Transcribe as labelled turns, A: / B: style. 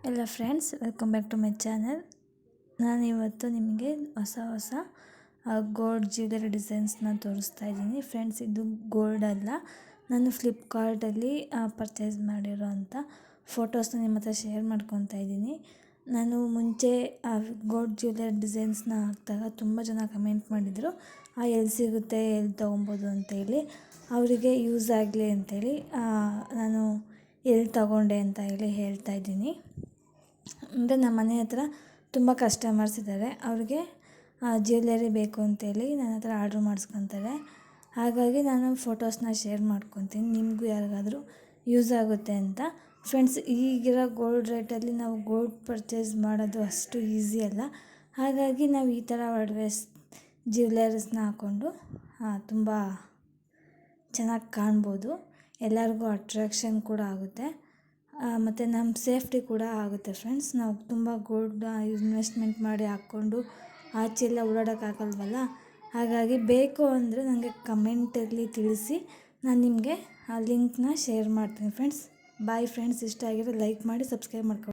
A: ಎಲ್ಲ friends, welcome back to my channel. ನಾನಿವತ್ತು ನಿಮಗೆ ಹೊಸ ಗೋಲ್ಡ್ ಜ್ಯುವೆಲರಿ ಡಿಸೈನ್ಸ್ನ ತೋರಿಸ್ತಾ ಇದ್ದೀನಿ. ಫ್ರೆಂಡ್ಸ್, ಇದು ಗೋಲ್ಡ್ ಅಲ್ಲ, ನಾನು ಫ್ಲಿಪ್ಕಾರ್ಟಲ್ಲಿ ಪರ್ಚೇಸ್ ಮಾಡಿರೋಂಥ ಫೋಟೋಸ್ನ ನಿಮ್ಮ ಹತ್ರ ಶೇರ್ ಮಾಡ್ಕೊತಾ ಇದ್ದೀನಿ. ನಾನು ಮುಂಚೆ ಗೋಲ್ಡ್ ಜ್ಯುವೆಲರಿ ಡಿಸೈನ್ಸ್ನ ಹಾಕಿದಾಗ ತುಂಬ ಜನ ಕಮೆಂಟ್ ಮಾಡಿದರು, ಎಲ್ಲಿ ಸಿಗುತ್ತೆ, ಎಲ್ಲಿ ತೊಗೊಬೋದು ಅಂತೇಳಿ. ಅವರಿಗೆ ಯೂಸ್ ಆಗಲಿ ಅಂತೇಳಿ ನಾನು ಎಲ್ಲಿ ತೊಗೊಂಡೆ ಅಂತ ಹೇಳ್ತಾ ಇದ್ದೀನಿ. ಅಂದರೆ ನಮ್ಮ ಮನೆ ಹತ್ರ ತುಂಬ ಕಸ್ಟಮರ್ಸ್ ಇದ್ದಾರೆ, ಅವ್ರಿಗೆ ಜ್ಯುವೆಲರಿ ಬೇಕು ಅಂತೇಳಿ ನನ್ನ ಹತ್ರ ಆರ್ಡ್ರ್ ಮಾಡಿಸ್ಕೊತಾರೆ. ಹಾಗಾಗಿ ನಾನು ಫೋಟೋಸ್ನ ಶೇರ್ ಮಾಡ್ಕೊತೀನಿ, ನಿಮಗೂ ಯಾರಿಗಾದರೂ ಯೂಸ್ ಆಗುತ್ತೆ ಅಂತ. ಫ್ರೆಂಡ್ಸ್, ಈಗಿರೋ ಗೋಲ್ಡ್ ರೇಟಲ್ಲಿ ನಾವು ಗೋಲ್ಡ್ ಪರ್ಚೇಸ್ ಮಾಡೋದು ಅಷ್ಟು ಈಸಿ ಅಲ್ಲ. ಹಾಗಾಗಿ ನಾವು ಈ ಥರ ಒಡವೆಸ್ ಜ್ಯುವೆಲರೀಸ್ನ ಹಾಕ್ಕೊಂಡು ತುಂಬ ಚೆನ್ನಾಗಿ ಕಾಣ್ಬೋದು, ಎಲ್ಲರಿಗೂ ಅಟ್ರಾಕ್ಷನ್ ಕೂಡ ಆಗುತ್ತೆ, ಮತ್ತು ನಮ್ಮ ಸೇಫ್ಟಿ ಕೂಡ ಆಗುತ್ತೆ. ಫ್ರೆಂಡ್ಸ್, ನಾವು ತುಂಬ ಗೋಲ್ಡ್ ಇನ್ವೆಸ್ಟ್ಮೆಂಟ್ ಮಾಡಿ ಹಾಕ್ಕೊಂಡು ಆಚೆ ಎಲ್ಲ ಓಡಾಡೋಕ್ಕಾಗಲ್ವಲ್ಲ. ಹಾಗಾಗಿ ಬೇಕು ಅಂದರೆ ನನಗೆ ಕಮೆಂಟಲ್ಲಿ ತಿಳಿಸಿ, ನಾನು ನಿಮಗೆ ಆ ಲಿಂಕ್ನ ಶೇರ್ ಮಾಡ್ತೀನಿ. Friends, bye friends. ಇಷ್ಟ ಆಗಿರೋ ಲೈಕ್ ಮಾಡಿ, ಸಬ್ಸ್ಕ್ರೈಬ್ ಮಾಡ್ಕೊಳ್ಳಿ.